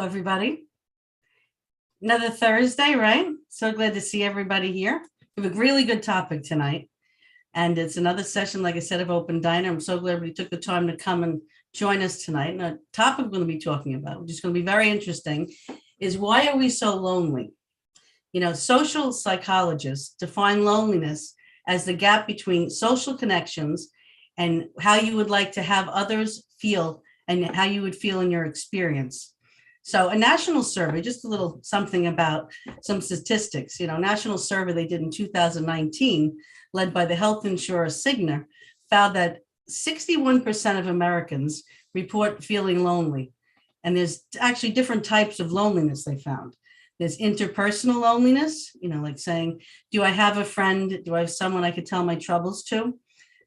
Hello, everybody. Another Thursday, right? So glad to see everybody here. We have a really good topic tonight. And it's another session, like I said, of Open Diner. I'm so glad we took the time to come and join us tonight. And the topic we're going to be talking about, which is going to be very interesting, is why are we so lonely? You know, social psychologists define loneliness as the gap between social connections and how you would like to have others feel and how you would feel in your experience. So a national survey, just a little something about some statistics, national survey they did in 2019, led by the health insurer Cigna, found that 61% of Americans report feeling lonely. And there's actually different types of loneliness they found. There's interpersonal loneliness, like saying, do I have a friend? Do I have someone I could tell my troubles to?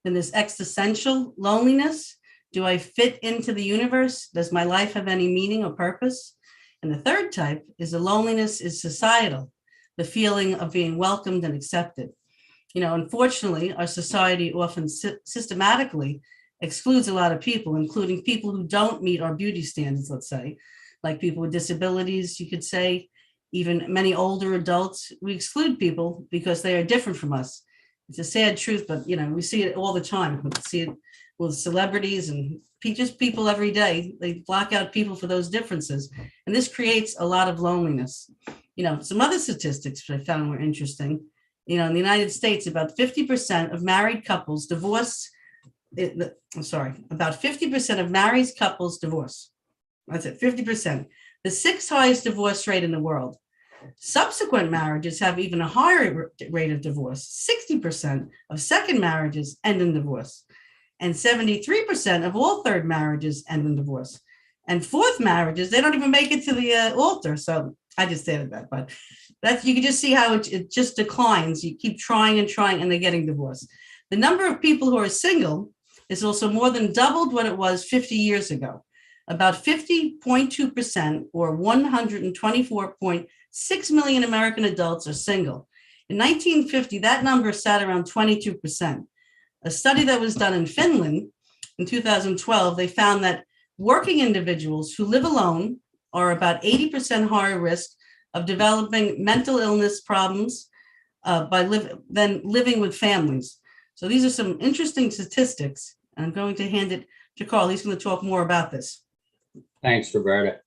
Then there's existential loneliness. Do I fit into the universe? Does my life have any meaning or purpose? And the third type is the loneliness is societal, the feeling of being welcomed and accepted. Unfortunately, our society often systematically excludes a lot of people, including people who don't meet our beauty standards, let's say, like people with disabilities, you could say, even many older adults. We exclude people because they are different from us. It's a sad truth, but we see it all the time. We see it with celebrities and just people every day. They block out people for those differences. And this creates a lot of loneliness. Some other statistics which I found were interesting. In the United States, about 50% of married couples divorce. About 50% of married couples divorce. That's it, 50%. The sixth highest divorce rate in the world. Subsequent marriages have even a higher rate of divorce. 60% of second marriages end in divorce. And 73% of all third marriages end in divorce. And fourth marriages, they don't even make it to the altar. So I just added that, but you can just see how it just declines. You keep trying and trying, and they're getting divorced. The number of people who are single is also more than doubled what it was 50 years ago. About 50.2%, or 124.6 million American adults are single. In 1950, that number sat around 22%. A study that was done in Finland in 2012, they found that working individuals who live alone are about 80% higher risk of developing mental illness problems than living with families. So these are some interesting statistics. I'm going to hand it to Carl. He's going to talk more about this. Thanks, Roberta.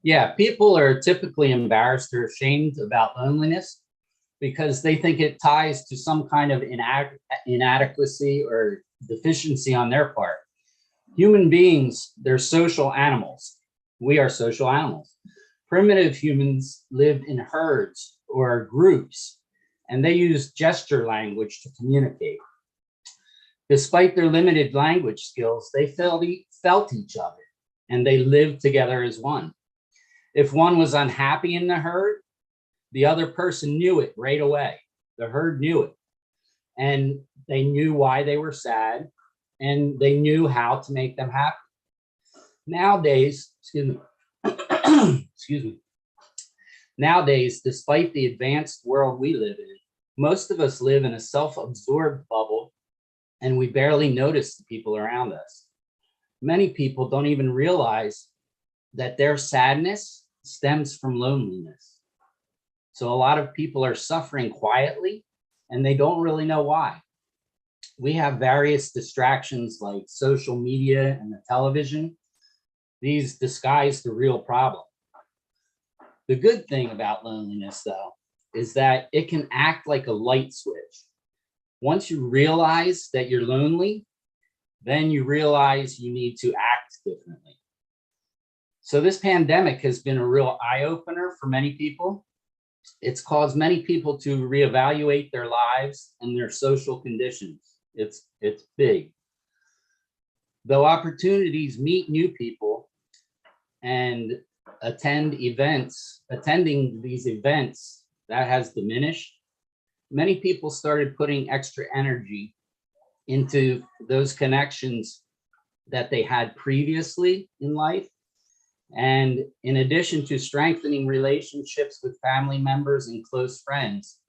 Yeah, people are typically embarrassed or ashamed about loneliness because they think it ties to some kind of inadequacy or deficiency on their part. Human beings, they're social animals. We are social animals. Primitive humans lived in herds or groups, and they used gesture language to communicate. Despite their limited language skills, they felt each other, and they lived together as one. If one was unhappy in the herd, the other person knew it right away. The herd knew it, and they knew why they were sad, and they knew how to make them happy. Nowadays, Nowadays, despite the advanced world we live in, most of us live in a self-absorbed bubble, and we barely notice the people around us. Many people don't even realize that their sadness stems from loneliness. So a lot of people are suffering quietly, and they don't really know why. We have various distractions like social media and the television. These disguise the real problem. The good thing about loneliness, though, is that it can act like a light switch. Once you realize that you're lonely, then you realize you need to act differently. So this pandemic has been a real eye-opener for many people. It's caused many people to reevaluate their lives and their social conditions. It's big. Though opportunities meet new people and attending these events, that has diminished. Many people started putting extra energy into those connections that they had previously in life. And in addition to strengthening relationships with family members and close friends,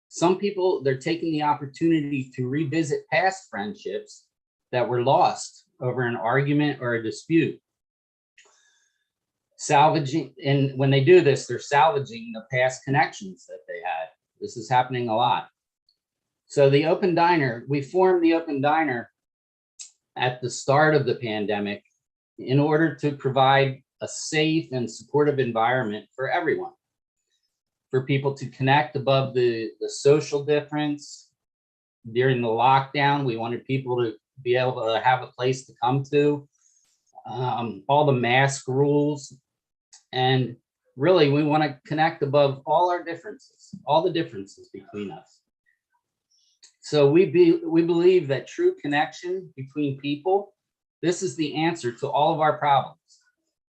some people, they're taking the opportunity to revisit past friendships that were lost over an argument or a dispute. salvaging, and when they do this, they're salvaging the past connections that they had. This is happening a lot. So the Open Diner, we formed the Open Diner at the start of the pandemic in order to provide a safe and supportive environment for everyone, for people to connect above the social difference. During the lockdown, we wanted people to be able to have a place to come to, all the mask rules. And really, we want to connect above all our differences, all the differences between us. So we believe that true connection between people, this is the answer to all of our problems.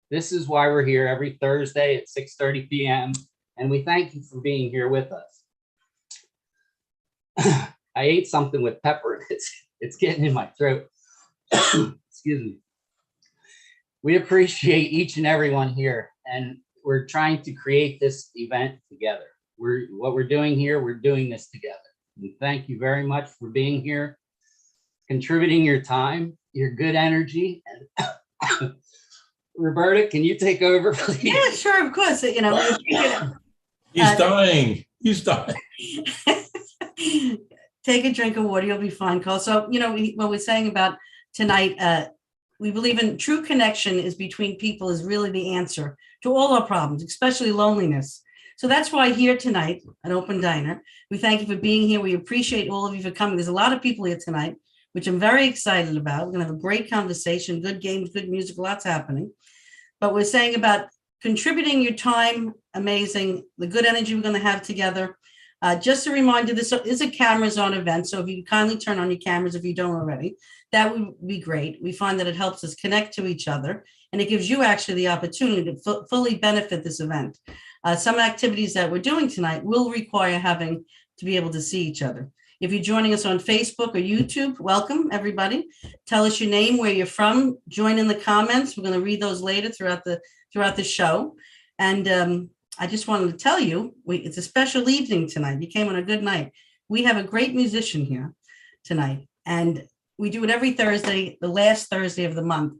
This is why we're here every Thursday at 6:30 p.m. And we thank you for being here with us. I ate something with pepper. It's getting in my throat. Excuse me. We appreciate each and everyone here, and we're trying to create this event together. What we're doing here, we're doing this together. And thank you very much for being here, contributing your time, your good energy. And Roberta, can you take over, please? Yeah, sure, of course. You know, He's dying. He's dying. take a drink of water, you'll be fine, Cole. So, you know, what we're saying about tonight, we believe in true connection is between people is really the answer to all our problems, especially loneliness. So that's why here tonight at Open Diner, we thank you for being here. We appreciate all of you for coming. There's a lot of people here tonight, which I'm very excited about. We're going to have a great conversation, good games, good music, lots happening. But we're saying about contributing your time, amazing, the good energy we're going to have together. Just a reminder, this is a cameras on event. So if you kindly turn on your cameras, if you don't already, that would be great. We find that it helps us connect to each other, and it gives you actually the opportunity to fully benefit this event. Some activities that we're doing tonight will require having to be able to see each other. If you're joining us on Facebook or YouTube, welcome everybody. Tell us your name, where you're from, join in the comments. We're going to read those later throughout the show. And I just wanted to tell you, it's a special evening tonight. You came on a good night. We have a great musician here tonight, and we do it every Thursday, the last Thursday of the month.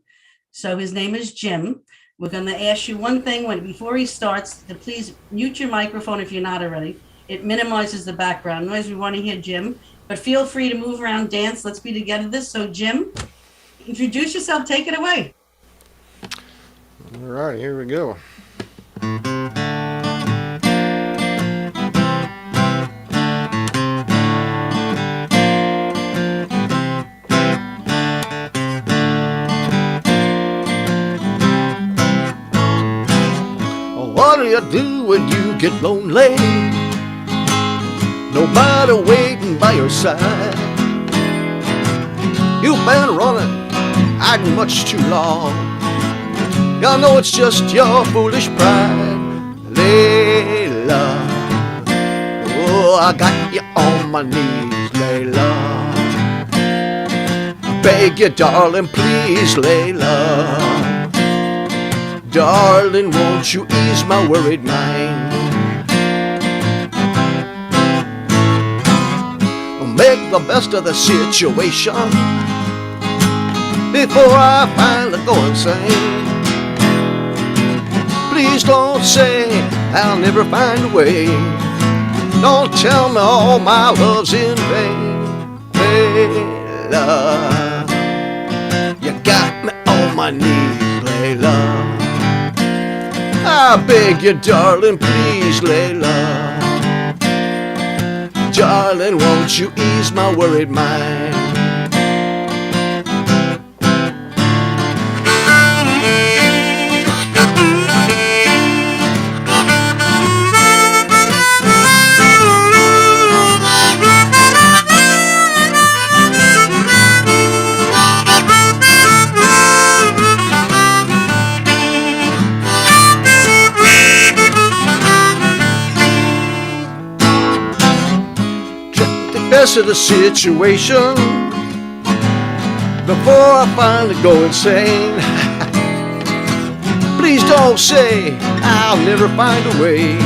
So his name is Jim. We're going to ask you one thing before he starts, to please mute your microphone if you're not already. It minimizes the background noise. We want to hear Jim, but feel free to move around, dance. Let's be together this. So Jim, introduce yourself. Take it away. All right, here we go. What do you do when you get lonely? Nobody waiting by your side. You've been running, hiding much too long. I know it's just your foolish pride, Layla. Oh, I got you on my knees, Layla. Beg you, darling, please, Layla. Darling, won't you ease my worried mind? Make the best of the situation before I finally go insane. Please don't say I'll never find a way. Don't tell me all my love's in vain. Layla, you got me on my knees, Layla. I beg you, darling, please, Layla. Darling, won't you ease my worried mind? Best of the situation before I finally go insane. Please don't say I'll never find a way.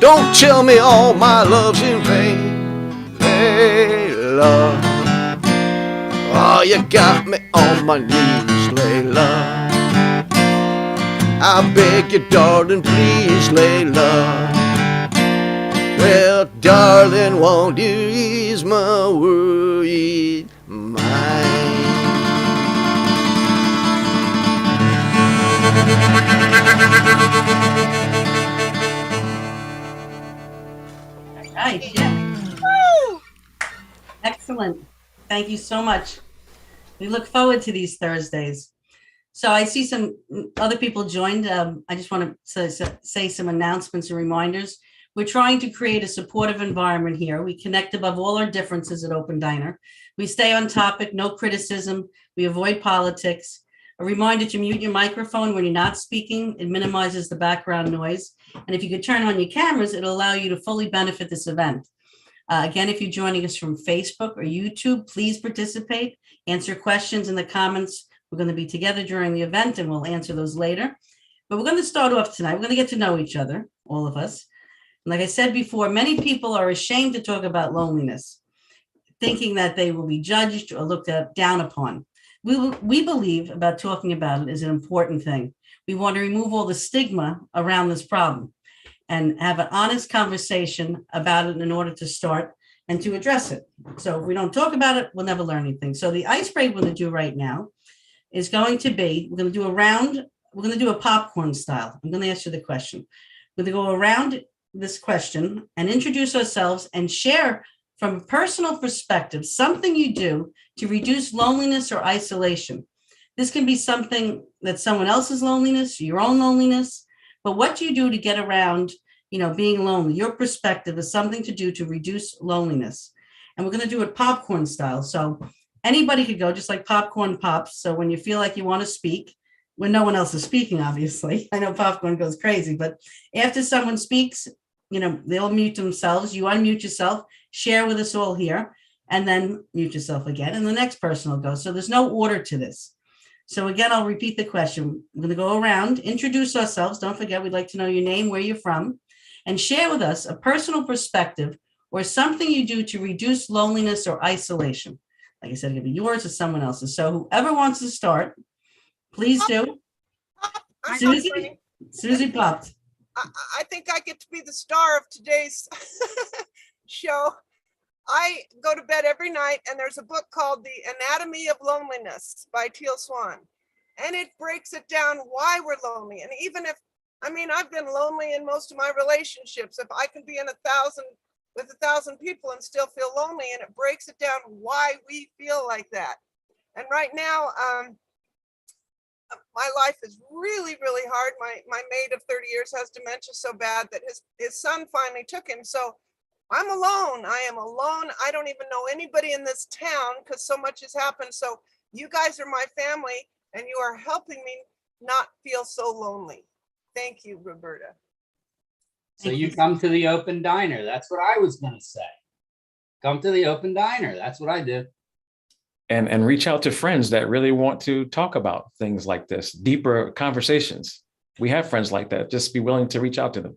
Don't tell me all my love's in vain. Layla, oh, you got me on my knees, Layla. I beg you, darling, please, Layla. Well, darling, won't you ease my worried mind? Right, yeah. Excellent. Thank you so much. We look forward to these Thursdays. So I see some other people joined. I just want to say some announcements and reminders. We're trying to create a supportive environment here. We connect above all our differences at Open Diner. We stay on topic, no criticism. We avoid politics. A reminder to mute your microphone when you're not speaking. It minimizes the background noise. And if you could turn on your cameras, it'll allow you to fully benefit this event. Again, if you're joining us from Facebook or YouTube, please participate, answer questions in the comments. We're going to be together during the event and we'll answer those later. But we're going to start off tonight. We're going to get to know each other, all of us. And like I said before, many people are ashamed to talk about loneliness, thinking that they will be judged or looked down upon. We believe about talking about it is an important thing. We want to remove all the stigma around this problem and have an honest conversation about it in order to start and to address it. So if we don't talk about it, we'll never learn anything. So the icebreaker we're going to do right now is going to be, we're going to do a round, we're going to do a popcorn style. I'm going to ask you the question. We're going to go around this question and introduce ourselves and share from a personal perspective something you do to reduce loneliness or isolation. This can be something that's someone else's loneliness, your own loneliness, but what do you do to get around, being lonely? Your perspective is something to do to reduce loneliness. And we're going to do it popcorn style. So anybody could go, just like popcorn pops. So when you feel like you want to speak, when no one else is speaking, obviously, I know popcorn goes crazy, but after someone speaks, they'll mute themselves. You unmute yourself, share with us all here, and then mute yourself again. And the next person will go. So there's no order to this. So again, I'll repeat the question. We're going to go around, introduce ourselves. Don't forget, we'd like to know your name, where you're from, and share with us a personal perspective or something you do to reduce loneliness or isolation. Like I said, it could be yours or someone else's. So whoever wants to start, please do. Susie popped. I think I get to be the star of today's show. I go to bed every night and there's a book called The Anatomy of Loneliness by Teal Swan. And it breaks it down why we're lonely. And even if, I've been lonely in most of my relationships. If I can be with 1,000 people and still feel lonely, and it breaks it down why we feel like that. And right now, my life is really, really hard. My maid of 30 years has dementia so bad that his son finally took him. So I'm alone. I am alone. I don't even know anybody in this town because so much has happened. So you guys are my family and you are helping me not feel so lonely. Thank you, Roberta. So you come to the Open Diner. That's what I was going to say. Come to the Open Diner. That's what I do. And reach out to friends that really want to talk about things like this, deeper conversations. We have friends like that. Just be willing to reach out to them.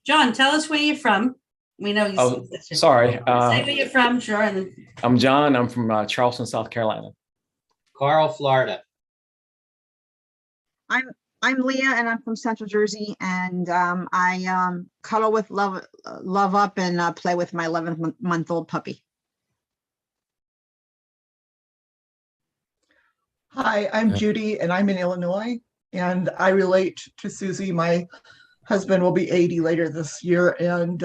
John, tell us where you're from. We know you. Sorry. Say where you're from, sure. And I'm John. I'm from Charleston, South Carolina. Carl, Florida. I'm Leah, and I'm from Central Jersey, and I cuddle with love up and play with my 11-month-old puppy. Hi, I'm Judy, and I'm in Illinois, and I relate to Susie. My husband will be 80 later this year, and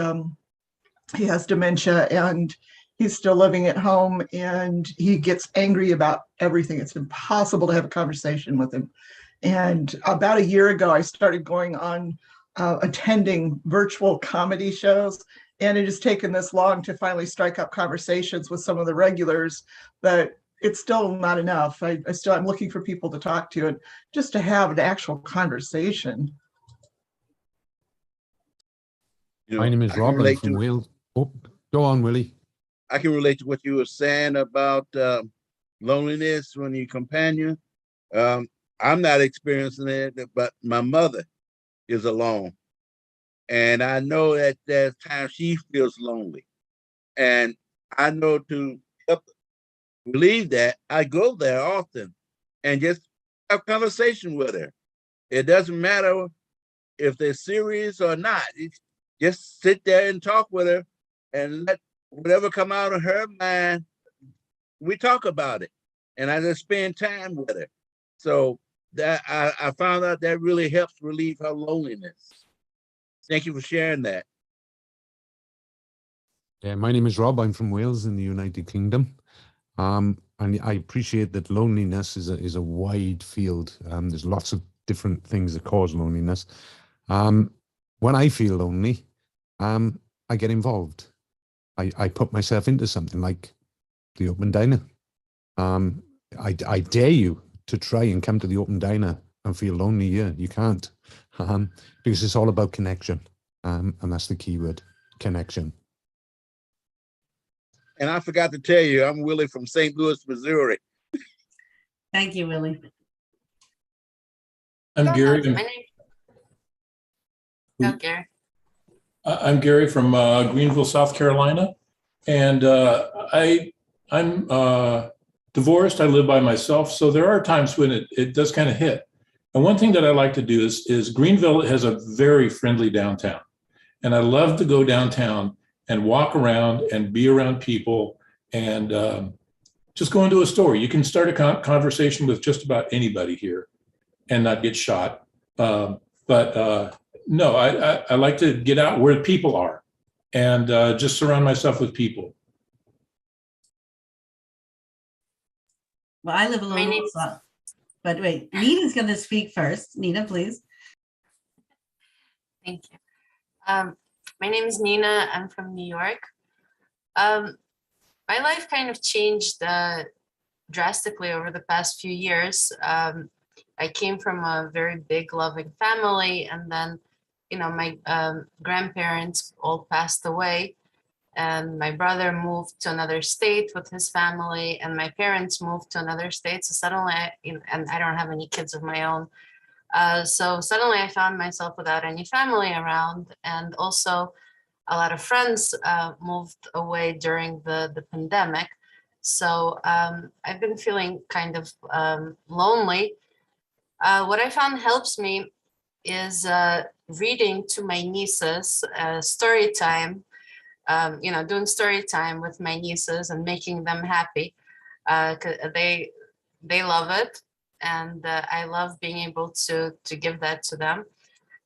he has dementia, and he's still living at home, and he gets angry about everything. It's impossible to have a conversation with him. And about a year ago, I started going on attending virtual comedy shows, and it has taken this long to finally strike up conversations with some of the regulars, but it's still not enough. I'm looking for people to talk to and just to have an actual conversation. My name is Robin from Wales. Oh, go on, Willie. I can relate to what you were saying about loneliness when you companion. I'm not experiencing it, but my mother is alone. And I know that there's times she feels lonely. And I know to help relieve that, I go there often and just have conversation with her It doesn't matter if they're serious or not. Just sit there and talk with her and let whatever come out of her mind, we talk about it. And I just spend time with her. So that I found out that really helps relieve her loneliness. Thank you for sharing that. Yeah, my name is Rob. I'm from Wales in the United Kingdom. And I appreciate that loneliness is a wide field. There's lots of different things that cause loneliness. When I feel lonely, I get involved. I put myself into something like the open diner. I dare you to try and come to the open diner and feel lonely. Yeah, you can't, because it's all about connection. And that's the key word, connection. And I forgot to tell you, I'm Willie from St. Louis, Missouri. Thank you, Willie. I'm Gary. I'm Gary from Greenville, South Carolina, and I'm divorced. I live by myself, so there are times when it does kind of hit. And one thing that I like to do is Greenville has a very friendly downtown, and I love to go downtown and walk around and be around people and just go into a store. You can start a conversation with just about anybody here and not get shot. No, I like to get out where people are and just surround myself with people. Well, I live alone also. But wait, Nina's going to speak first. Nina, please. Thank you. My name is Nina. I'm from New York. My life kind of changed drastically over the past few years. I came from a very big, loving family, and then, you know, my grandparents all passed away, and my brother moved to another state with his family, and my parents moved to another state. So suddenly, and I don't have any kids of my own. So suddenly I found myself without any family around, and also a lot of friends moved away during the pandemic. So I've been feeling kind of lonely. What I found helps me is reading to my nieces, story time, doing story time with my nieces and making them happy. 'Cause they love it. And I love being able to give that to them.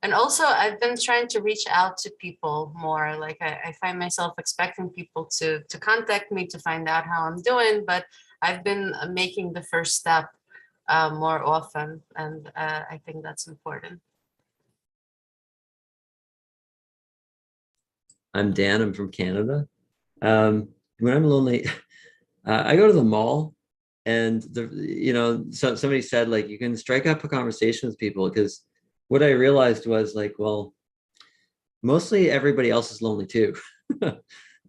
And also I've been trying to reach out to people more. Like I find myself expecting people to contact me to find out how I'm doing, but I've been making the first step more often. And I think that's important. I'm Dan, I'm from Canada. When I'm lonely, I go to the mall. And so somebody said, like, you can strike up a conversation with people, because what I realized was, like, well, mostly everybody else is lonely too.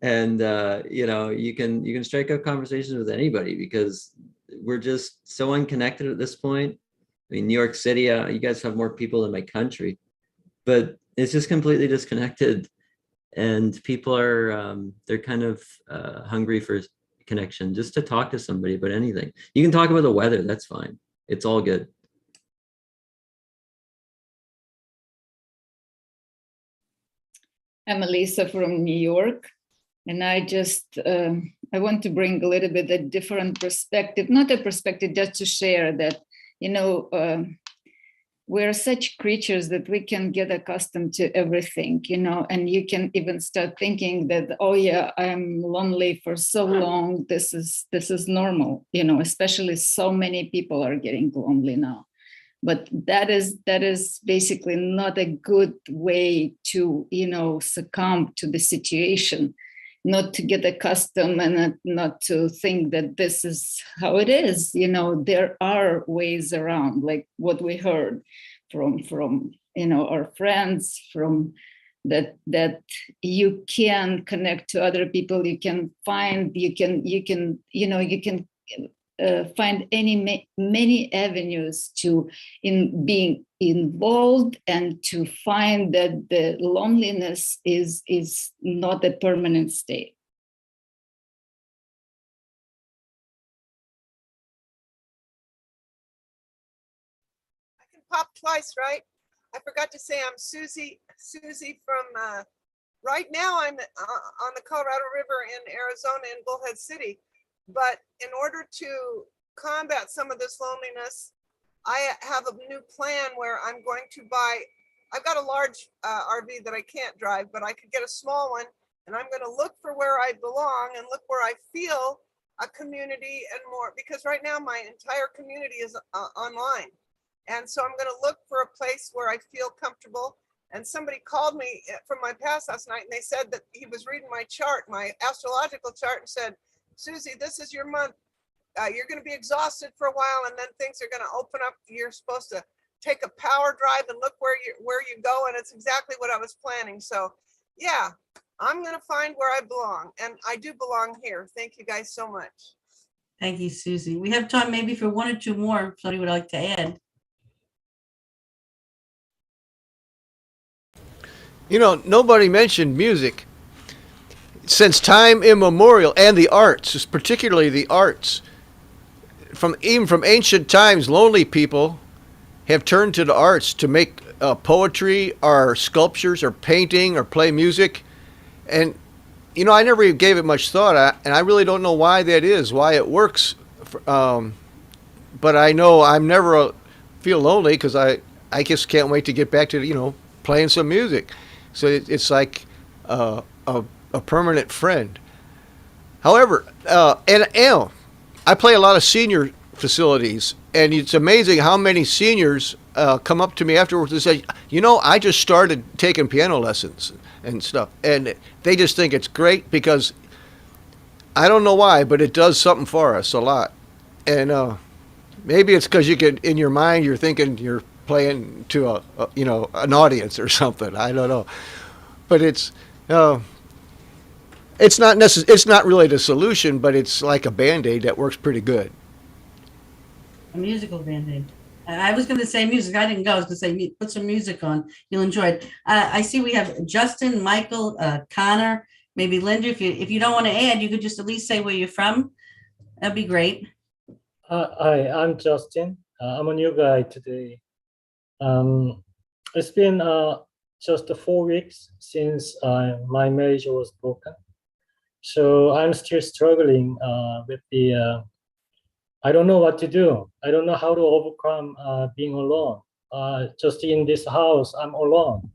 And you can strike up conversations with anybody, because we're just so unconnected at this point. I mean, New York City, you guys have more people than my country, but it's just completely disconnected. And people are they're kind of hungry for connection, just to talk to somebody about anything. You can talk about the weather, that's fine. It's all good. I'm Elisa from New York, and I just I want to bring a little bit a different perspective, not a perspective, just to share that, we're such creatures that we can get accustomed to everything, and you can even start thinking that, oh yeah, I'm lonely for so long. This is normal, especially so many people are getting lonely now. But that is basically not a good way to, succumb to the situation, not to get accustomed and not to think that this is how it is. There are ways around, like what we heard from our friends, from that you can connect to other people. You can find, find many avenues to being involved, and to find that the loneliness is not a permanent state. I can popped twice, right? I forgot to say I'm Susie from, right now I'm on the Colorado River in Arizona in Bullhead City. But in order to combat some of this loneliness, I have a new plan where I'm going to buy, I've got a large RV that I can't drive, but I could get a small one, and I'm going to look for where I belong and look where I feel a community and more, because right now my entire community is online. And so I'm going to look for a place where I feel comfortable. And somebody called me from my past last night, and they said that he was reading my chart, my astrological chart, and said, Susie, this is your month. You're going to be exhausted for a while, and then things are going to open up. You're supposed to take a power drive and look where you go. And it's exactly what I was planning. So yeah, I'm going to find where I belong, and I do belong here. Thank you guys so much. Thank you, Susie. We have time maybe for one or two more. If somebody would like to add. You know, nobody mentioned music. Since time immemorial, and the arts, particularly the arts, even from ancient times, lonely people have turned to the arts to make poetry or sculptures or painting or play music. And, you know, I never even gave it much thought, and I really don't know why that is, why it works. But I know I'm never feel lonely because I just can't wait to get back to, you know, playing some music. So it's like a permanent friend. However, and I play a lot of senior facilities, and it's amazing how many seniors come up to me afterwards and say, you know, I just started taking piano lessons and stuff. And they just think it's great because I don't know why, but it does something for us a lot. And maybe it's because you can, in your mind, you're thinking you're playing to an audience or something. I don't know, but it's not it's not really the solution, but it's like a Band-Aid that works pretty good. A musical Band-Aid. I was going to say music. I didn't go. I was going to say put some music on. You'll enjoy it. I see we have Justin, Michael, Connor, maybe Linda. If you don't want to add, you could just at least say where you're from. That'd be great. Hi, I'm Justin. I'm a new guy today. It's been just 4 weeks since my marriage was broken. So I'm still struggling with the, I don't know what to do. I don't know how to overcome being alone. Just in this house, I'm alone.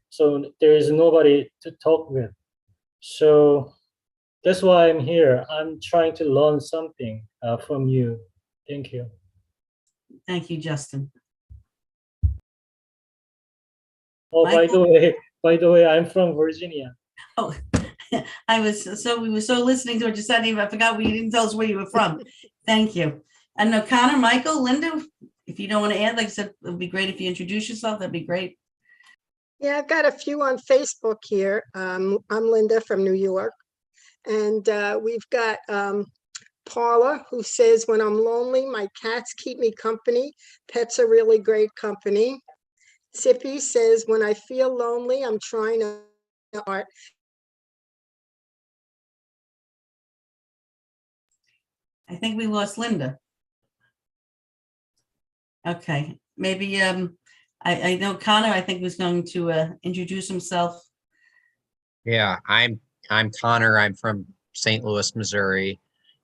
So there is nobody to talk with. So that's why I'm here. I'm trying to learn something from you. Thank you. Thank you, Justin. Oh, Michael? by the way, I'm from Virginia. Oh, we were so listening to what you said, I forgot you didn't tell us where you were from. Thank you. And Connor, Michael, Linda, if you don't want to add, like I said, it would be great if you introduce yourself. That'd be great. Yeah, I've got a few on Facebook here. I'm Linda from New York. And we've got Paula, who says, when I'm lonely, my cats keep me company. Pets are really great company. Sippy says, when I feel lonely, I'm trying to art. I think we lost Linda. Okay, maybe I know Connor, I think, was going to introduce himself. Yeah, I'm Connor. I'm from St. Louis, Missouri,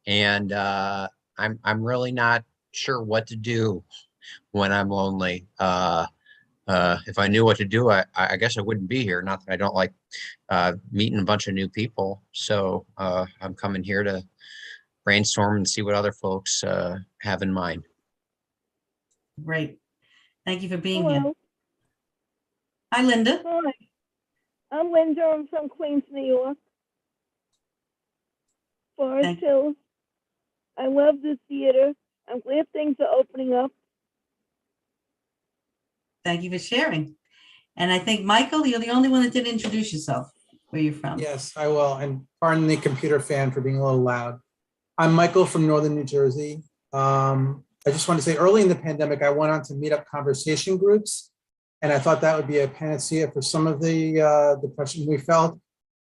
and I'm really not sure what to do when I'm lonely. If I knew what to do, I guess I wouldn't be here. Not that I don't like meeting a bunch of new people. So I'm coming here to brainstorm and see what other folks have in mind. Great. Thank you for being Hello. here. Hi, Linda. Hi. I'm Linda. I'm from Queens, New York. Forest Hills. I love the theater. I'm glad things are opening up. Thank you for sharing. And I think, Michael, you're the only one that didn't introduce yourself. Where you're from. Yes, I will. And pardon the computer fan for being a little loud. I'm Michael from Northern New Jersey. I just want to say early in the pandemic, I went on to meet up conversation groups, and I thought that would be a panacea for some of the depression we felt.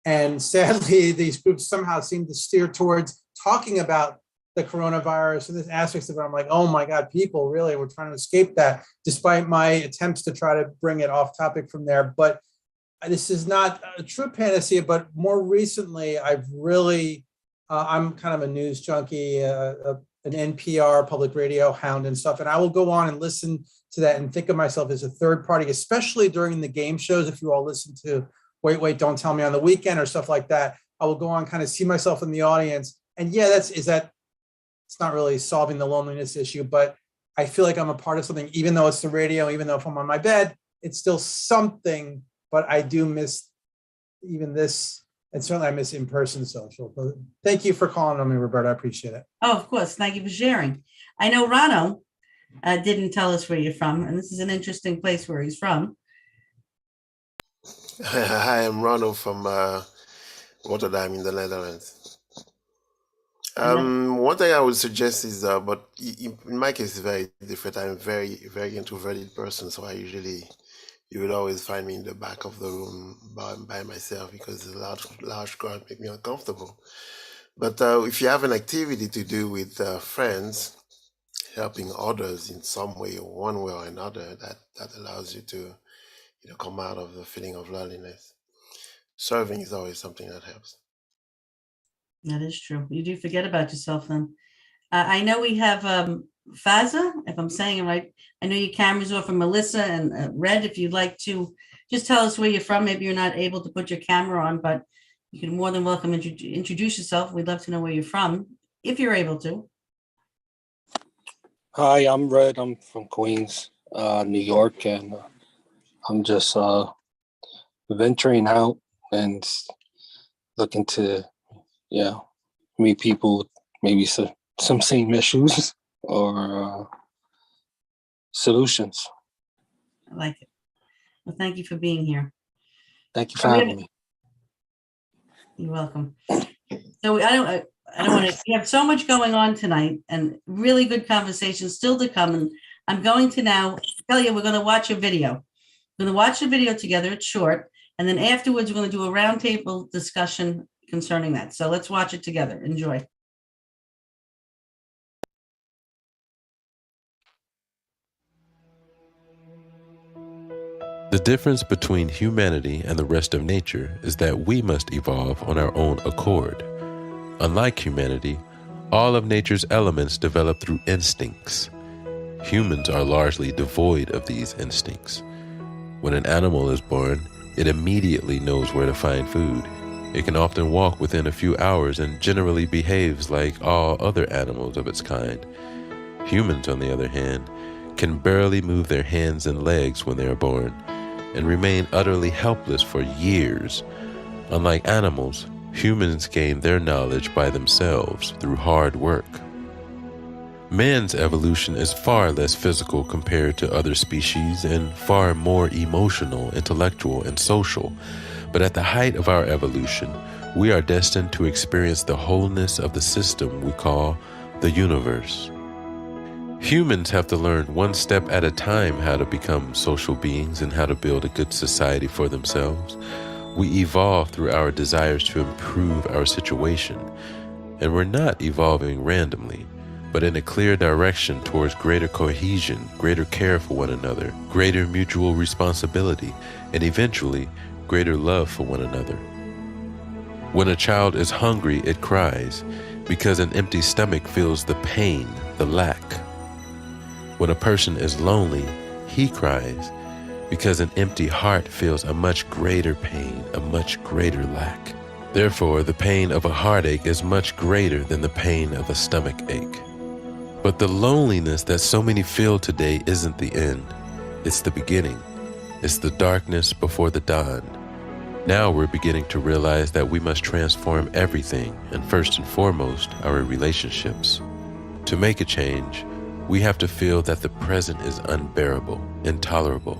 And sadly, these groups somehow seem to steer towards talking about the coronavirus and there's aspects of it. I'm like, oh my God, people really were trying to escape that, despite my attempts to try to bring it off topic from there. But this is not a true panacea, but more recently, I've really, I'm kind of a news junkie, an NPR public radio hound and stuff. And I will go on and listen to that and think of myself as a third party, especially during the game shows. If you all listen to Wait, Don't Tell Me on the weekend or stuff like that, I will go on, kind of see myself in the audience. And yeah, it's not really solving the loneliness issue, but I feel like I'm a part of something, even though it's the radio, even though if I'm on my bed, it's still something, but I do miss even this. And certainly I miss in-person social. But thank you for calling on me, Roberta. I appreciate it. Oh, of course. Thank you for sharing. I know Rano didn't tell us where you're from, and this is an interesting place where he's from. Hi, I'm Rano from Rotterdam in the Netherlands. One thing I would suggest is, but in my case, it's very different. I'm a very, very introverted person, so you would always find me in the back of the room by myself because a large crowd make me uncomfortable. But if you have an activity to do with friends, helping others in some way, or one way or another, that allows you to come out of the feeling of loneliness. Serving is always something that helps. That is true. You do forget about yourself then. I know we have Faza, if I'm saying it right. I know your camera's off, from Melissa and Red. If you'd like to just tell us where you're from. Maybe you're not able to put your camera on, but you can more than welcome introduce yourself. We'd love to know where you're from, if you're able to. Hi, I'm Red. I'm from Queens, New York, and I'm just venturing out and looking to, meet people, maybe some same issues or solutions. I like it. Well, thank you for being here. Thank you for having me. You're welcome. So I don't want to, we have so much going on tonight and really good conversations still to come. And I'm going to now tell you, we're going to watch a video. We're going to watch the video together. It's short. And then afterwards, we're going to do a roundtable discussion concerning that. So let's watch it together. Enjoy. The difference between humanity and the rest of nature is that we must evolve on our own accord. Unlike humanity, all of nature's elements develop through instincts. Humans are largely devoid of these instincts. When an animal is born, it immediately knows where to find food. It can often walk within a few hours and generally behaves like all other animals of its kind. Humans, on the other hand, can barely move their hands and legs when they are born and remain utterly helpless for years. Unlike animals, humans gain their knowledge by themselves through hard work. Man's evolution is far less physical compared to other species and far more emotional, intellectual, and social. But at the height of our evolution, we are destined to experience the wholeness of the system we call the universe. Humans have to learn one step at a time how to become social beings and how to build a good society for themselves. We evolve through our desires to improve our situation, and we're not evolving randomly, but in a clear direction towards greater cohesion, greater care for one another, greater mutual responsibility, and eventually, greater love for one another. When a child is hungry, it cries, because an empty stomach feels the pain, the lack. When a person is lonely, he cries, because an empty heart feels a much greater pain, a much greater lack. Therefore, the pain of a heartache is much greater than the pain of a stomach ache. But the loneliness that so many feel today isn't the end. It's the beginning. It's the darkness before the dawn. Now we're beginning to realize that we must transform everything, and first and foremost, our relationships. To make a change, we have to feel that the present is unbearable, intolerable,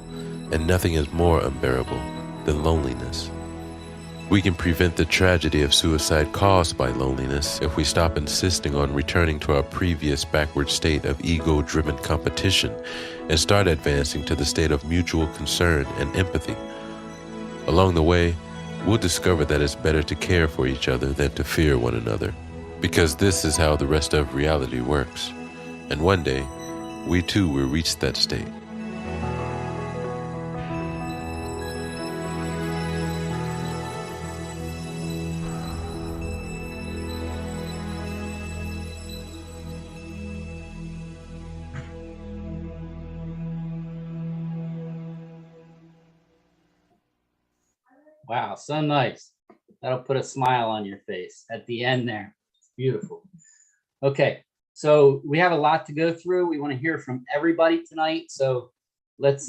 and nothing is more unbearable than loneliness. We can prevent the tragedy of suicide caused by loneliness if we stop insisting on returning to our previous backward state of ego-driven competition and start advancing to the state of mutual concern and empathy. Along the way, we'll discover that it's better to care for each other than to fear one another, because this is how the rest of reality works. And one day, we too will reach that state. Wow, so nice. That'll put a smile on your face at the end there. It's beautiful. Okay, so we have a lot to go through. We want to hear from everybody tonight. So let's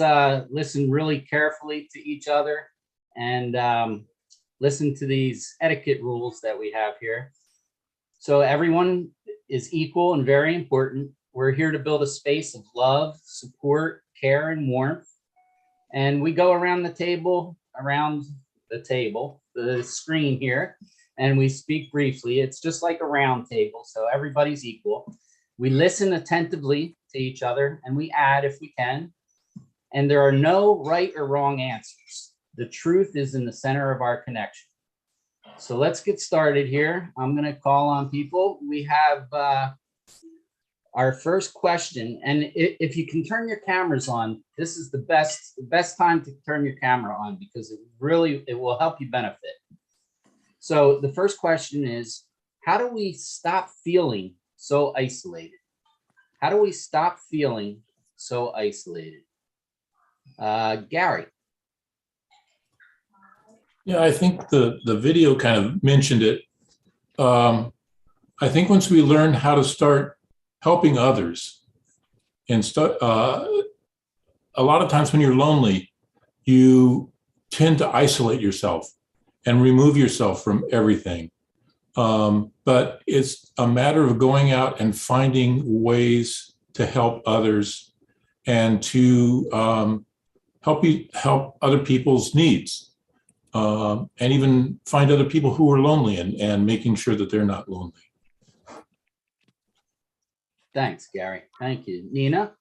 listen really carefully to each other and listen to these etiquette rules that we have here. So everyone is equal and very important. We're here to build a space of love, support, care, and warmth. And we go around the table, the screen here, and we speak briefly. It's just like a round table, so everybody's equal. We listen attentively to each other, and we add if we can. And there are no right or wrong answers. The truth is in the center of our connection. So let's get started here. I'm going to call on people. We have our first question, and if you can turn your cameras on, this is the best time to turn your camera on, because it will help you benefit. So the first question is, how do we stop feeling so isolated? How do we stop feeling so isolated? Gary. Yeah, I think the video kind of mentioned it. I think once we learn how to start helping others, and a lot of times when you're lonely, you tend to isolate yourself and remove yourself from everything. But it's a matter of going out and finding ways to help others and to help other people's needs, and even find other people who are lonely and making sure that they're not lonely. Thanks, Gary. Thank you. Nina?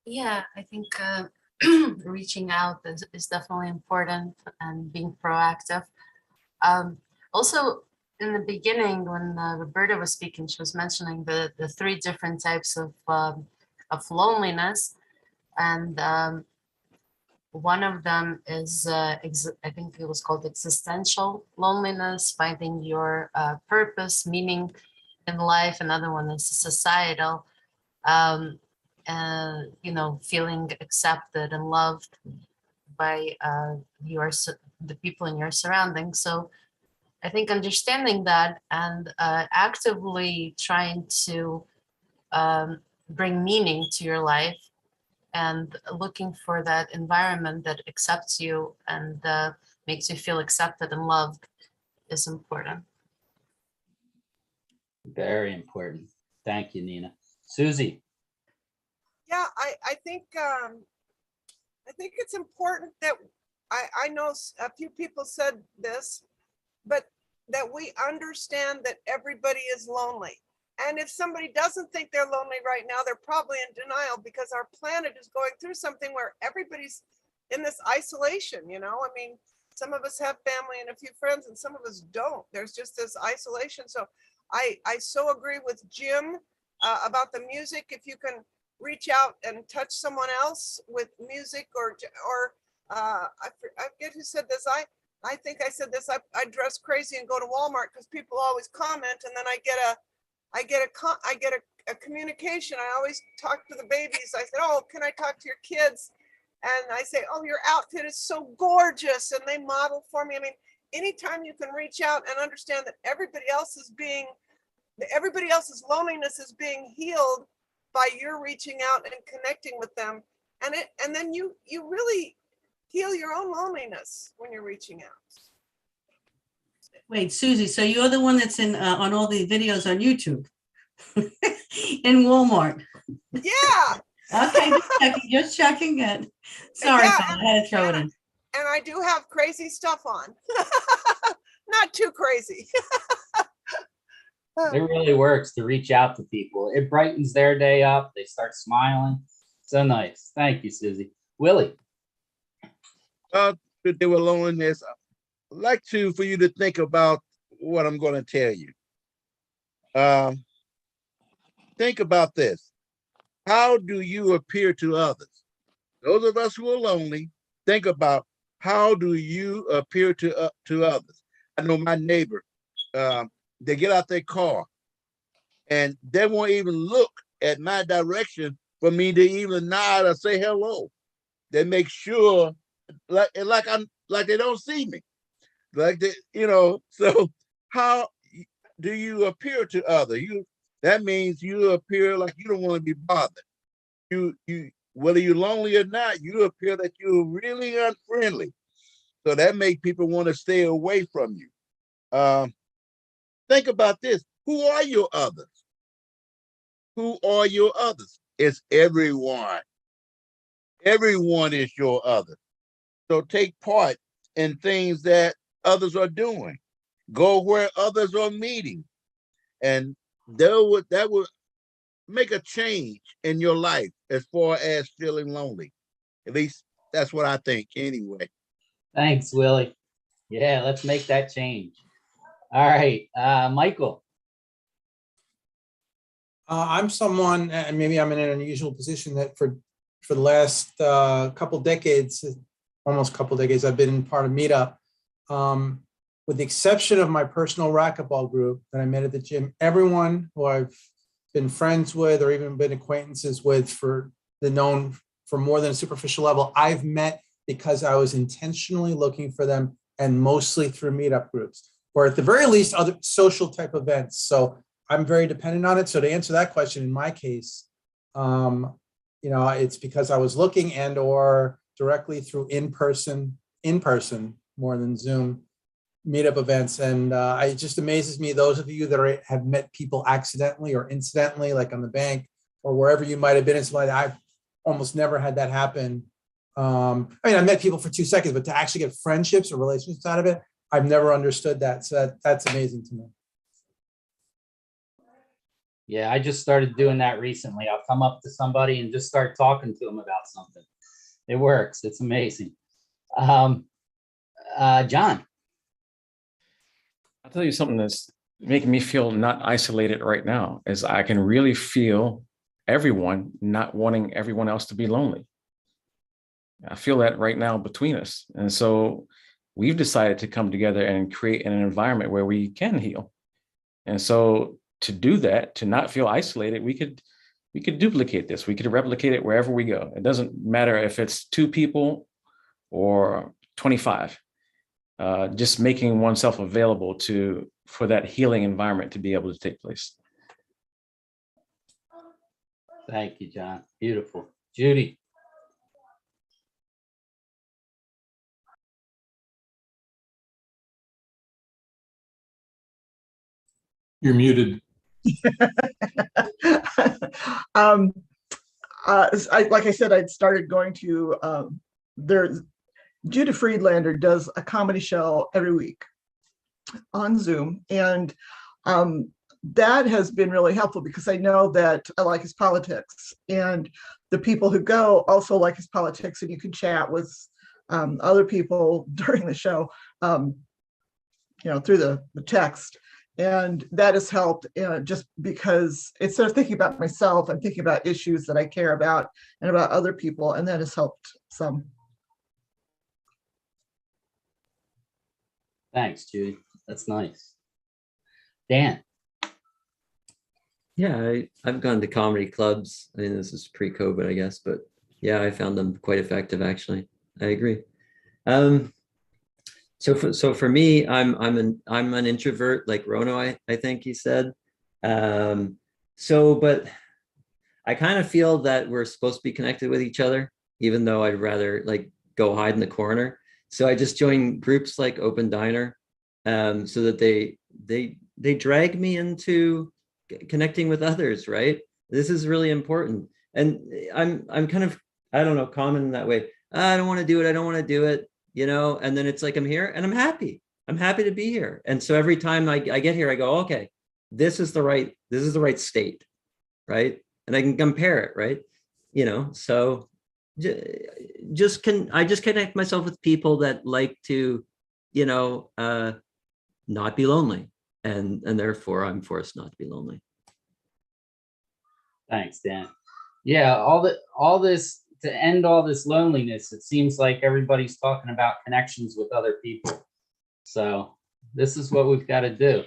Yeah, I think reaching out is definitely important, and being proactive. Also, in the beginning, when Roberta was speaking, she was mentioning the three different types of loneliness. And one of them is, I think it was called existential loneliness, finding your purpose, meaning in life. Another one is societal, feeling accepted and loved by the people in your surroundings. So I think understanding that and actively trying to bring meaning to your life and looking for that environment that accepts you and makes you feel accepted and loved is important. Very important. Thank you, Nina. Susie. Yeah, I think it's important that I know a few people said this, but that we understand that everybody is lonely. And if somebody doesn't think they're lonely right now, they're probably in denial, because our planet is going through something where everybody's in this isolation, I mean, some of us have family and a few friends, and some of us don't. There's just this isolation. So I so agree with Jim about the music. If you can reach out and touch someone else with music, or I forget who said this. I think I said this. I dress crazy and go to Walmart because people always comment, and then I get a communication. I always talk to the babies. I said, "Oh, can I talk to your kids?" And I say, "Oh, your outfit is so gorgeous," and they model for me. I mean, anytime you can reach out and understand that everybody else's loneliness is being healed by your reaching out and connecting with them, and then you really heal your own loneliness when you're reaching out. Wait, Susie, so you're the one that's in on all the videos on YouTube in Walmart? Yeah. Okay, just checking it. Sorry, Yeah, I had to throw it in. And I do have crazy stuff on. Not too crazy. It really works to reach out to people. It brightens their day up. They start smiling. So nice. Thank you, Susie. Willie. To deal with loneliness, like for you to think about what I'm going to tell you. Think about this. How do you appear to others? Those of us who are lonely, think about how do you appear to others. I know my neighbor, they get out their car and they won't even look at my direction for me to even nod or say hello. They make sure like they don't see me. Like they, so how do you appear to others? That means you appear like you don't want to be bothered. You whether you're lonely or not, you appear that you're really unfriendly. So that makes people want to stay away from you. Think about this. Who are your others? Who are your others? It's everyone. Everyone is your other. So take part in things that others are doing. Go where others are meeting. And that would make a change in your life as far as feeling lonely. At least that's what I think anyway. Thanks, Willie. Yeah, let's make that change. All right, Michael. I'm someone, and maybe I'm in an unusual position that for the last couple decades, almost couple decades, I've been part of Meetup. With the exception of my personal racquetball group that I met at the gym, everyone who I've been friends with or even been acquaintances with for more than a superficial level, I've met because I was intentionally looking for them, and mostly through Meetup groups, or at the very least other social type events. So I'm very dependent on it. So to answer that question, in my case, it's because I was looking and or directly through in-person more than Zoom Meetup events. And it just amazes me, those of you that have met people accidentally or incidentally, like on the bank or wherever you might have been in something like that. I've almost never had that happen. I met people for 2 seconds, but to actually get friendships or relationships out of it, I've never understood that. So that's amazing to me. Yeah, I just started doing that recently. I'll come up to somebody and just start talking to them about something. It works. It's amazing. John. I'll tell you something that's making me feel not isolated right now is I can really feel everyone not wanting everyone else to be lonely. I feel that right now between us. And so we've decided to come together and create an environment where we can heal. And so to do that, to not feel isolated, we could duplicate this. We could replicate it wherever we go. It doesn't matter if it's 2 people or 25. Just making oneself available for that healing environment to be able to take place. Thank you, John. Beautiful. Judy. You're muted. Like I said, I'd started going to Judah Friedlander does a comedy show every week on Zoom, and that has been really helpful because I know that I like his politics, and the people who go also like his politics, and you can chat with other people during the show, through the text. And that has helped just because instead of thinking about myself, I'm thinking about issues that I care about and about other people, and that has helped some. Thanks, Judy. That's nice. Dan. Yeah, I've gone to comedy clubs. I mean, this is pre-COVID, I guess, but yeah, I found them quite effective, actually. I agree. So for me, I'm an introvert, like Rono, I think he said. But I kind of feel that we're supposed to be connected with each other, even though I'd rather like go hide in the corner. So I just join groups like Open Diner, so that they drag me into connecting with others, right? This is really important. And I'm kind of, I don't know, common in that way. I don't want to do it. I don't want to do it. And then it's like, I'm here and I'm happy to be here. And so every time I get here, I go, okay, this is the right state, right? And I can compare it, right? So I just connect myself with people that like to not be lonely. And therefore I'm forced not to be lonely. Thanks, Dan. Yeah, all this to end all this loneliness, it seems like everybody's talking about connections with other people. So this is what we've got to do.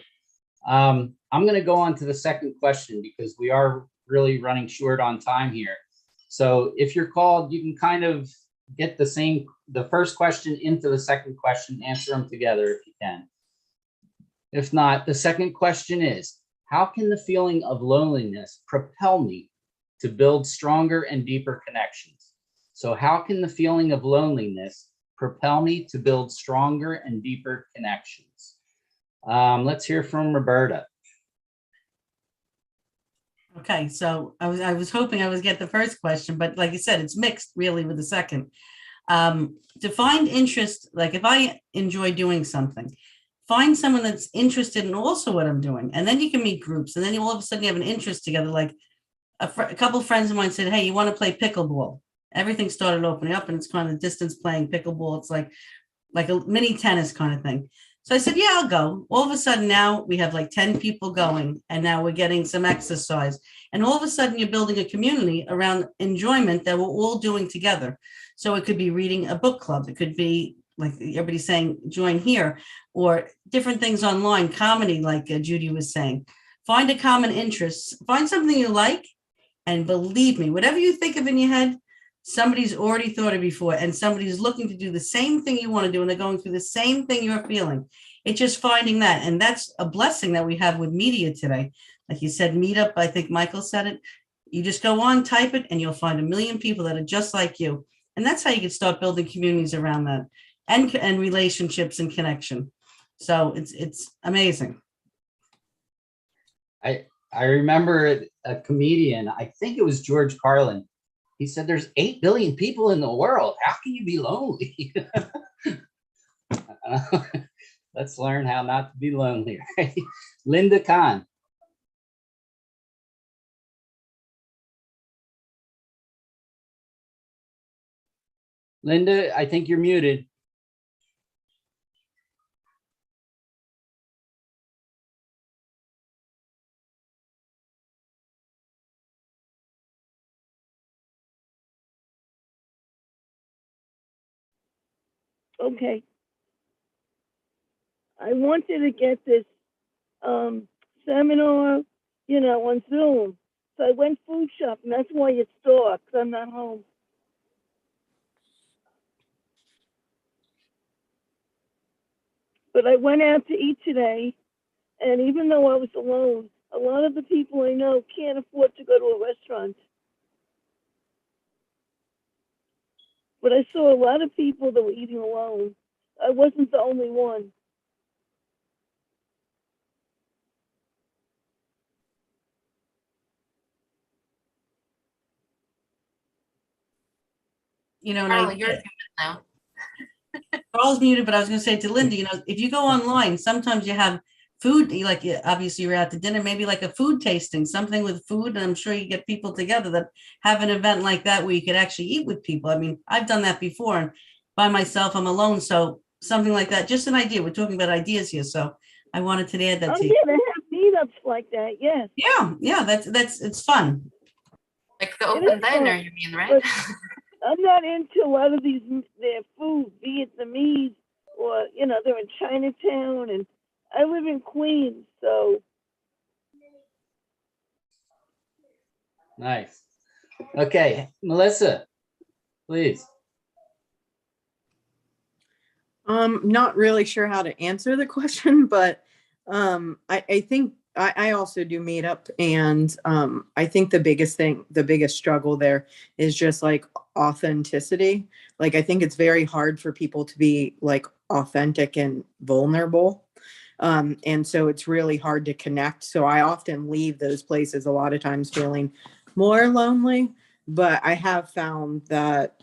I'm going to go on to the second question because we are really running short on time here. So if you're called, you can kind of get the first question into the second question, answer them together if you can. If not, the second question is, how can the feeling of loneliness propel me to build stronger and deeper connections? So how can the feeling of loneliness propel me to build stronger and deeper connections? Let's hear from Roberta. Okay, so I was hoping I would get the first question, but like you said, it's mixed really with the second. To find interest, like if I enjoy doing something, find someone that's interested in also what I'm doing, and then you can meet groups, and then you all of a sudden you have an interest together. Like a couple of friends of mine said, "Hey, you want to play pickleball?" Everything started opening up, and it's kind of distance playing pickleball. It's like a mini tennis kind of thing. So I said, yeah, I'll go. All of a sudden now we have like 10 people going, and now we're getting some exercise. And all of a sudden you're building a community around enjoyment that we're all doing together. So it could be reading a book club. It could be like everybody's saying, join here, or different things online, comedy, like Judy was saying. Find a common interest, find something you like, and believe me, whatever you think of in your head, somebody's already thought it before, and somebody's looking to do the same thing you want to do, and they're going through the same thing you're feeling. It's just finding that. And that's a blessing that we have with media today. Like you said, Meetup, I think Michael said it. You just go on, type it, and you'll find a million people that are just like you. And that's how you can start building communities around that, and relationships and connection. So it's amazing. I remember a comedian, I think it was George Carlin. He said, there's 8 billion people in the world. How can you be lonely? Let's learn how not to be lonely, right? Linda Kahn. Linda, I think you're muted. Okay. I wanted to get this seminar, on Zoom. So I went food shopping. That's why it's dark, because I'm not home. But I went out to eat today, and even though I was alone, a lot of the people I know can't afford to go to a restaurant. But I saw a lot of people that were eating alone. I wasn't the only one. And Carla, you're muted now. Carl's muted, but I was going to say to Linda, if you go online, sometimes you have food, obviously you're out to dinner, maybe like a food tasting, something with food. And I'm sure you get people together that have an event like that where you could actually eat with people. I mean, I've done that before, and by myself, I'm alone. So something like that, just an idea. We're talking about ideas here. So I wanted to add that to you. Yeah, they have meetups like that, yes. Yeah, it's fun. Like the open diner, you mean, right? I'm not into a lot of their food, Vietnamese, or, they're in Chinatown, and I live in Queens, so. Nice. Okay, Melissa, please. Not really sure how to answer the question, but I think I also do Meetup, and I think the biggest struggle there is just like authenticity. Like, I think it's very hard for people to be like authentic and vulnerable. And so it's really hard to connect. So I often leave those places a lot of times feeling more lonely, but I have found that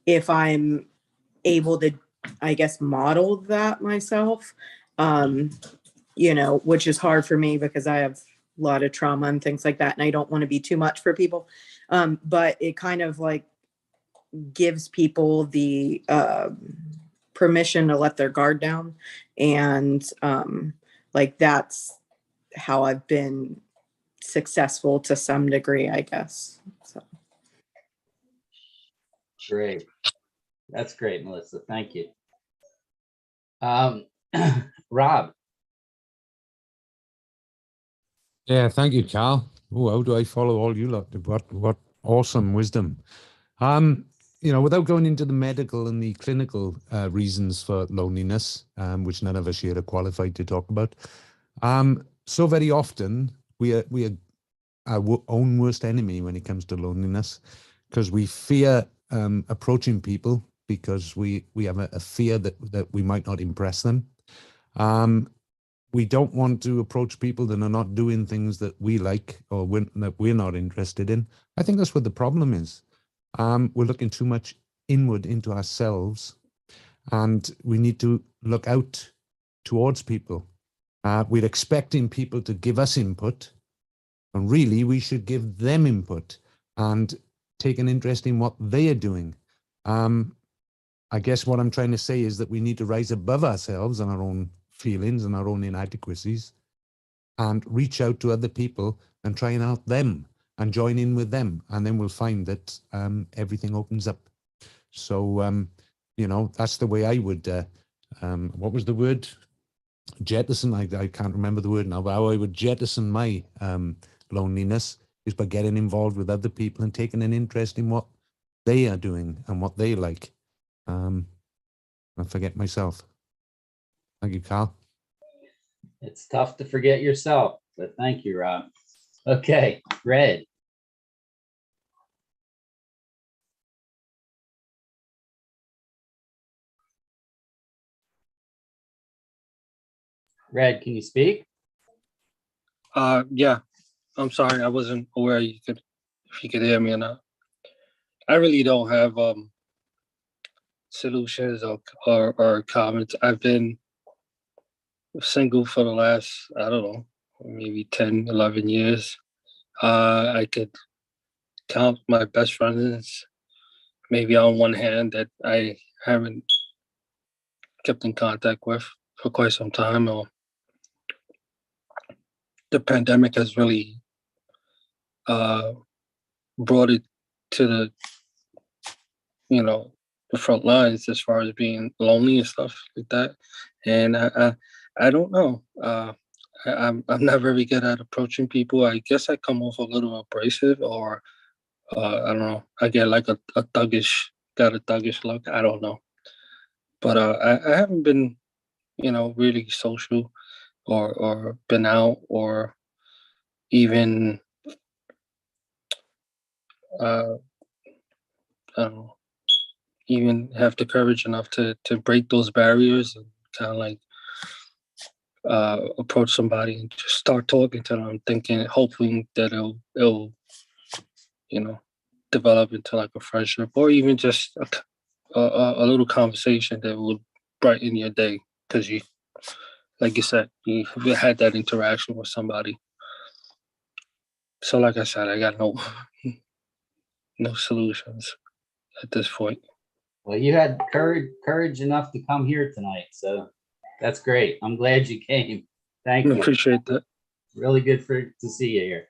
if I'm able to, I guess, model that myself, which is hard for me because I have a lot of trauma and things like that, and I don't want to be too much for people. But it kind of like gives people the permission to let their guard down. And like that's how I've been successful to some degree, I guess. So. Great. That's great, Melissa. Thank you. Rob. Yeah, thank you, Carl. Oh, how do I follow all you lot? What awesome wisdom. Without going into the medical and the clinical reasons for loneliness, which none of us here are qualified to talk about, so very often we are our own worst enemy when it comes to loneliness, because we fear approaching people because we have a fear that we might not impress them. We don't want to approach people that are not doing things that we like or that we're not interested in. I think that's what the problem is. We're looking too much inward into ourselves, and we need to look out towards people. We're expecting people to give us input, and really we should give them input and take an interest in what they are doing. I guess what I'm trying to say is that we need to rise above ourselves and our own feelings and our own inadequacies and reach out to other people and try and help them and join in with them. And then we'll find that everything opens up. So, that's the way I would, what was the word? Jettison. I can't remember the word now, but how I would jettison my loneliness is by getting involved with other people and taking an interest in what they are doing and what they like. I forget myself. Thank you, Carl. It's tough to forget yourself, but thank you, Rob. Okay, Red. Red, can you speak? Yeah, I'm sorry, I wasn't aware if you could hear me or not. I really don't have solutions or comments. I've been single for the last, I don't know, maybe 10, 11 years. I could count my best friends maybe on one hand that I haven't kept in contact with for quite some time. Or the pandemic has really brought it to the front lines as far as being lonely and stuff like that. And I don't know. I'm not very good at approaching people. I guess I come off a little abrasive, or I don't know. I get like a thuggish look. I don't know. But I haven't been, really social or been out or even I don't know, even have the courage enough to break those barriers and kind of like approach somebody and just start talking to them, hoping that it'll develop into like a friendship or even just a little conversation that would brighten your day because you, like you said, you had that interaction with somebody. So like I said, I got no solutions at this point. Well, you had courage enough to come here tonight, so that's great. I'm glad you came. Thank you. Appreciate that. Really good to see you here.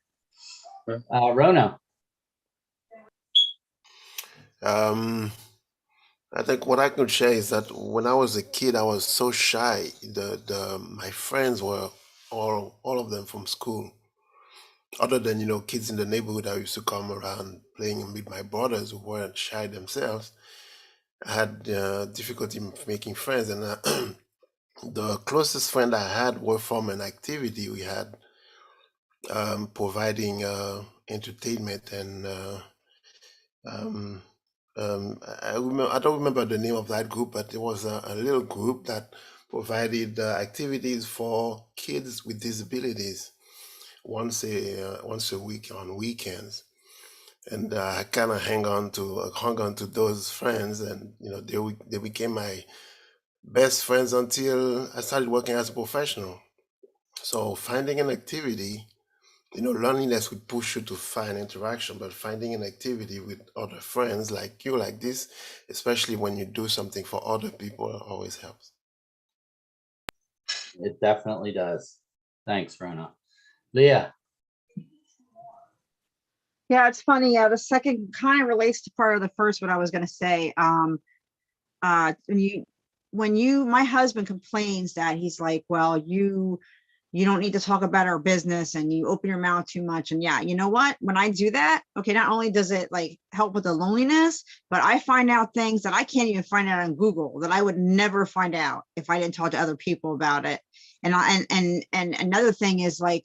Rono. I think what I could share is that when I was a kid, I was so shy. My friends were all of them from school. Other than kids in the neighborhood that used to come around playing and meet my brothers who weren't shy themselves, I had difficulty making friends, and the closest friend I had were from an activity we had providing entertainment and I don't remember the name of that group, but it was a little group that provided activities for kids with disabilities once a week on weekends. And I kind of hung on to those friends, and they became my best friends until I started working as a professional. So finding an activity loneliness would push you to find interaction, but finding an activity with other friends like you, like this, especially when you do something for other people, always helps. It definitely does. Thanks, Rona. Leah. Yeah, it's funny. Yeah, the second kind of relates to part of the first, what I was going to say. My husband complains that he's like, well, you don't need to talk about our business and you open your mouth too much. And yeah, you know what? When I do that, okay, not only does it like help with the loneliness, but I find out things that I can't even find out on Google that I would never find out if I didn't talk to other people about it. And another thing is like,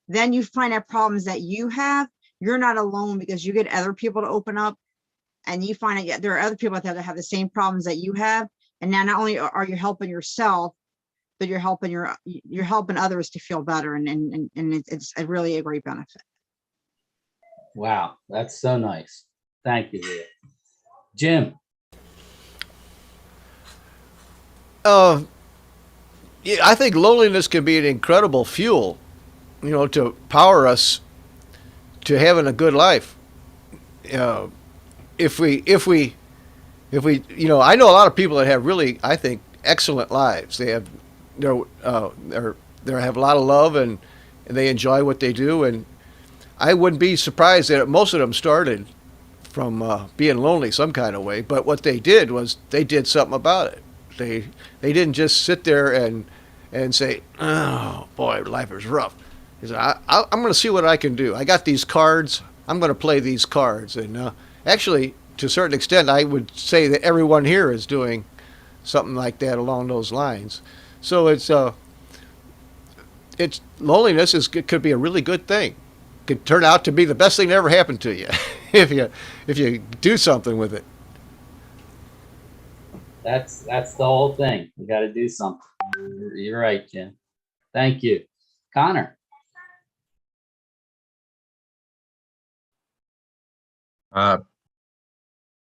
then you find out problems that you have. You're not alone because you get other people to open up, and you find out there are other people out there that have the same problems that you have. And now not only are you helping yourself, but you're helping others to feel better, and it's really a great benefit. Wow, that's so nice. Thank you, Leah. Jim. Yeah, I think loneliness can be an incredible fuel, to power us to having a good life. If we, I know a lot of people that have really, I think, excellent lives. They have, they have a lot of love and they enjoy what they do. And I wouldn't be surprised that most of them started from being lonely some kind of way. But what they did was they did something about it. They didn't just sit there and say, oh boy, life is rough. He said, I'm going to see what I can do. I got these cards. I'm going to play these cards. And actually, to a certain extent, I would say that everyone here is doing something like that along those lines. So it's loneliness could be a really good thing. Could turn out to be the best thing that ever happened to you if you do something with it. That's the whole thing. You got to do something. You're right, Jim. Thank you. Connor.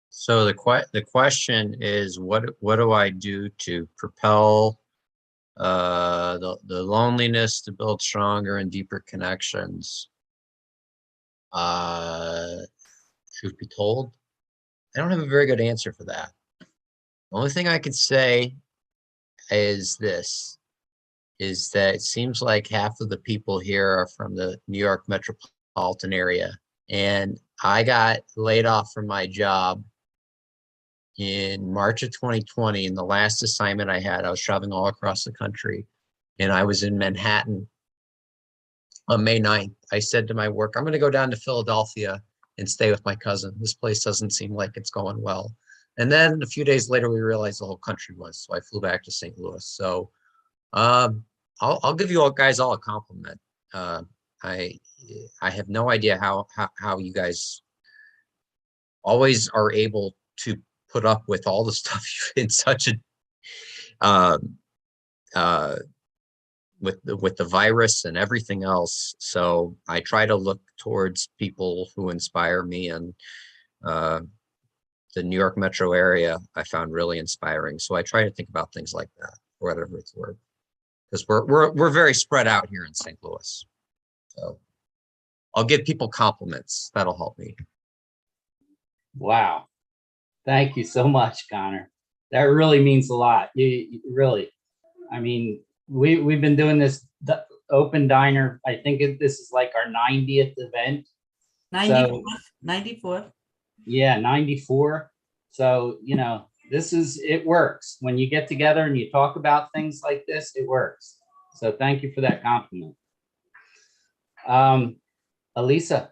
So the question is, what do I do to propel the loneliness to build stronger and deeper connections? Truth be told, I don't have a very good answer for that. The only thing I could say is this, is that it seems like half of the people here are from the New York metropolitan area. And I got laid off from my job in March of 2020. And the last assignment I had, I was traveling all across the country, and I was in Manhattan on May 9th. I said to my work, I'm going to go down to Philadelphia and stay with my cousin. This place doesn't seem like it's going well. And then a few days later, we realized the whole country was. So I flew back to St. Louis. So I'll give you all guys all a compliment. I have no idea how you guys always are able to put up with all the stuff in such a with the virus and everything else. So I try to look towards people who inspire me, and the New York metro area I found really inspiring. So I try to think about things like that, for whatever it's worth, because we're very spread out here in St. Louis. So I'll give people compliments. That'll help me. Wow. Thank you so much, Connor. That really means a lot. You really, I mean, we've been doing this open diner. I think this is like our 90th event. 94. Yeah, 94. So, it works. When you get together and you talk about things like this, it works. So thank you for that compliment. Elisa.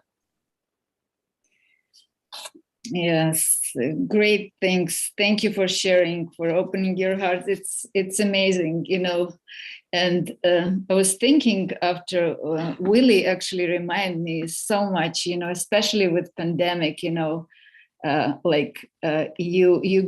Yes, great. Thanks. Thank you for sharing, for opening your heart. It's amazing, And I was thinking after Willie actually reminded me so much, especially with pandemic, you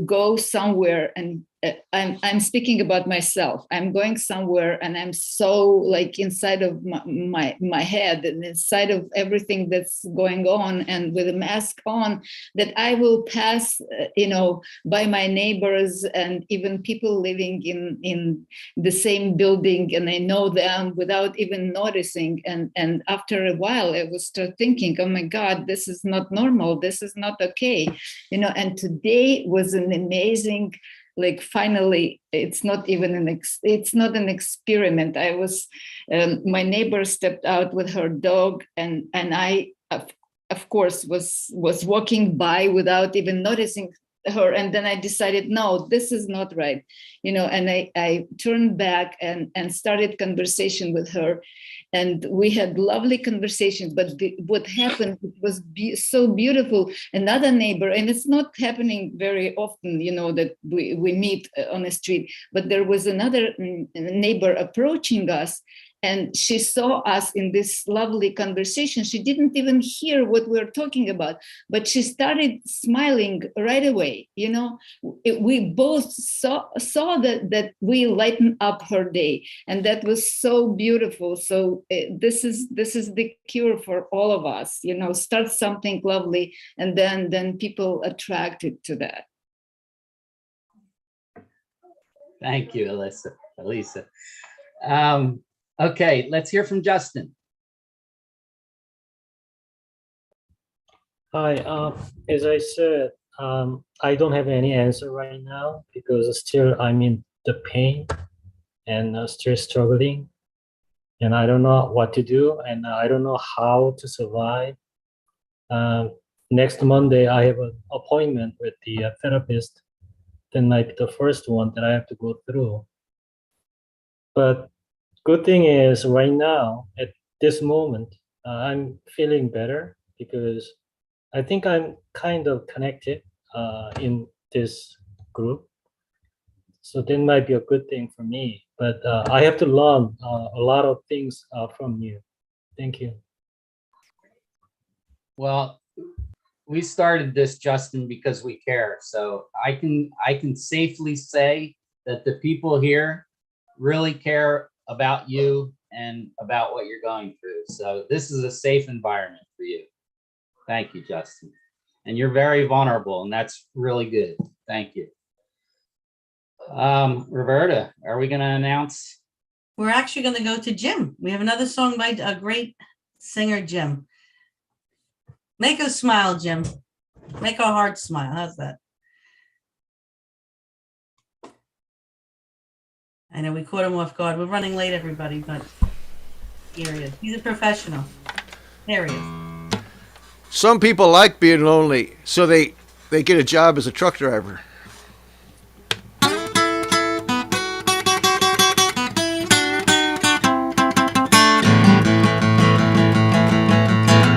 go somewhere and I'm speaking about myself. I'm going somewhere and I'm so like inside of my head and inside of everything that's going on, and with a mask on, that I will pass, by my neighbors and even people living in the same building, and I know them without even noticing. And after a while, I will start thinking, oh my God, this is not normal. This is not okay. And today was an amazing, like, finally, it's not even it's not an experiment. I was, my neighbor stepped out with her dog, and I, of course, was walking by without even noticing her. And then I decided, no, this is not right, and I turned back and started conversation with her. And we had lovely conversations, but what happened, it was so beautiful. Another neighbor, and it's not happening very often, that we meet on the street, but there was another neighbor approaching us, and she saw us in this lovely conversation. She didn't even hear what we were talking about, but she started smiling right away. We both saw that we lightened up her day, and that was so beautiful. So this is the cure for all of us. Start something lovely, and then people attracted to that. Thank you, Elisa. Okay, let's hear from Justin. Hi, as I said, I don't have any answer right now because still I'm in the pain and still struggling, and I don't know what to do, and I don't know how to survive. Next Monday, I have an appointment with the therapist. That might be the first one that I have to go through. But good thing is right now, at this moment, I'm feeling better because I think I'm kind of connected in this group. So that might be a good thing for me, but I have to learn a lot of things from you. Thank you. Well, we started this, Justin, because we care. So I can safely say that the people here really care about you and about what you're going through. So this is a safe environment for you. Thank you, Justin. And you're very vulnerable, and that's really good. Thank you. Roberta, are we going to announce? We're actually going to go to Jim. We have another song by a great singer, Jim. Make us smile, Jim. Make our hearts smile. How's that? I know we caught him off guard. We're running late, everybody, but here he is. He's a professional. There he is. Some people like being lonely, so they get a job as a truck driver.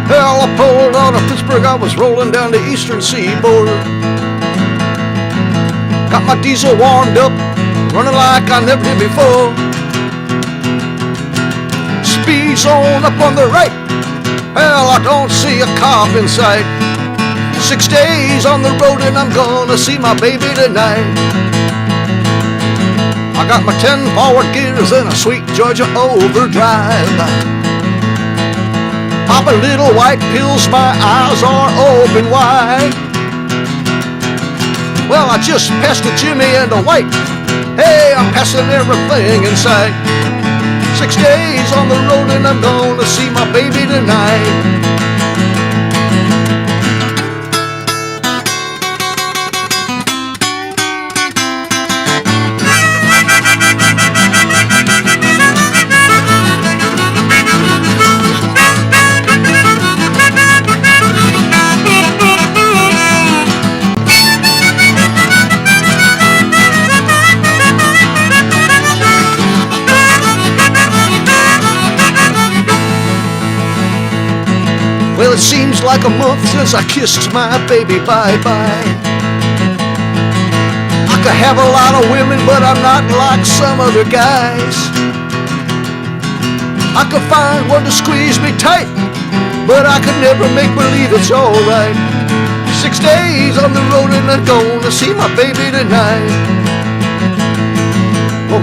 Well, I pulled out of Pittsburgh, I was rolling down the eastern seaboard. Got my diesel warmed up, running like I never did before. Speed zone up on the right, well, I don't see a cop in sight. 6 days on the road and I'm gonna see my baby tonight. I got my 10 forward gears and a sweet Georgia overdrive. Popping little white pills, my eyes are open wide. Well, I just passed a Jimmy and a White. Hey, I'm passing everything in sight. 6 days on the road and I'm gonna see my baby tonight. Well, it seems like a month since I kissed my baby bye-bye. I could have a lot of women, but I'm not like some other guys. I could find one to squeeze me tight, but I could never make believe it's alright. 6 days on the road and I'm gonna see my baby tonight.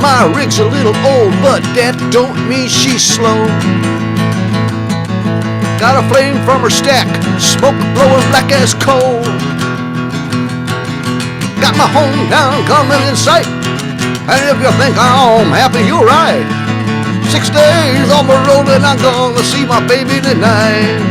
my rig's a little old, but that don't mean she's slow. Got a flame from her stack, smoke blowing black as coal. Got my hometown coming in sight, and if you think I'm happy, you're right. 6 days on the road and I'm gonna see my baby tonight.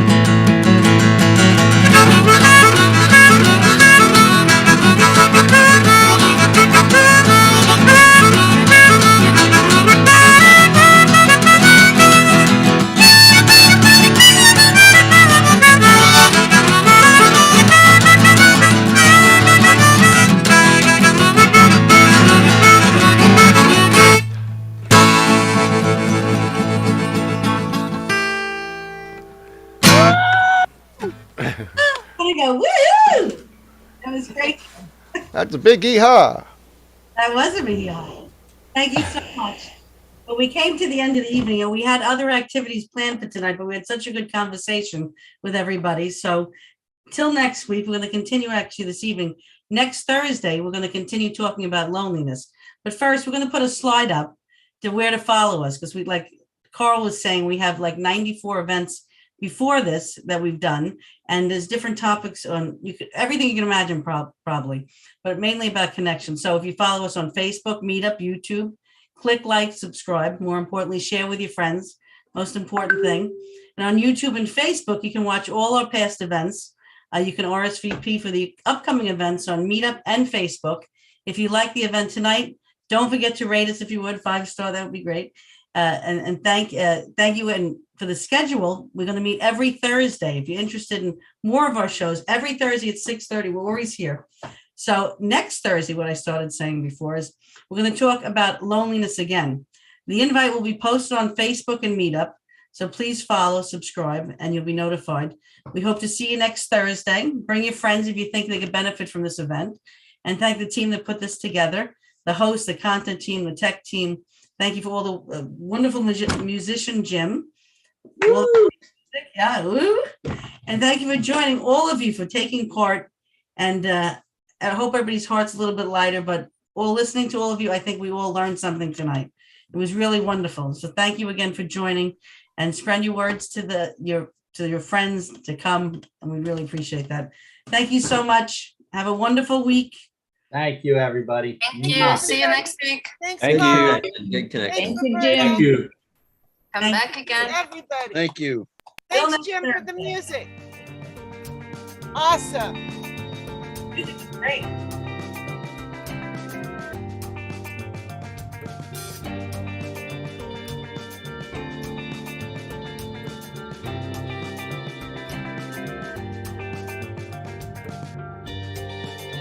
I go, woohoo! That was great. That's a big hee-haw. That was a video. Thank you so much. But we came to the end of the evening and we had other activities planned for tonight, but we had such a good conversation with everybody. So till next week, we're going to continue actually this evening. Next Thursday, we're going to continue talking about loneliness. But first, we're going to put a slide up to where to follow us because we, like Carl was saying, we have like 94 events before this that we've done, and there's different topics on everything you can imagine probably, but mainly about connection. So if you follow us on Facebook, Meetup, YouTube, click like, subscribe, more importantly, share with your friends, most important thing. And on YouTube and Facebook, you can watch all our past events. You can RSVP for the upcoming events on Meetup and Facebook. If you like the event tonight, don't forget to rate us if you would, 5-star, that would be great. And thank you. And for the schedule, we're going to meet every Thursday. If you're interested in more of our shows, every Thursday at 6:30, we're always here. So next Thursday, what I started saying before is we're going to talk about loneliness again. The invite will be posted on Facebook and Meetup. So please follow, subscribe, and you'll be notified. We hope to see you next Thursday. Bring your friends if you think they could benefit from this event. And thank the team that put this together, the host, the content team, the tech team. Thank you for all the wonderful musician, Jim. Yeah, woo. And thank you for joining, all of you, for taking part. And I hope everybody's heart's a little bit lighter, but all listening to all of you, I think we all learned something tonight. It was really wonderful. So thank you again for joining, and spread your words to your friends to come. And we really appreciate that. Thank you so much. Have a wonderful week. Thank you, everybody. Thank you. See you next week. Thanks, Thank Bob. you. Good connection. Thank you, Thank Jim. you. Come back again. Everybody. Thank you. Thanks, Jim, for the music. Awesome. Great.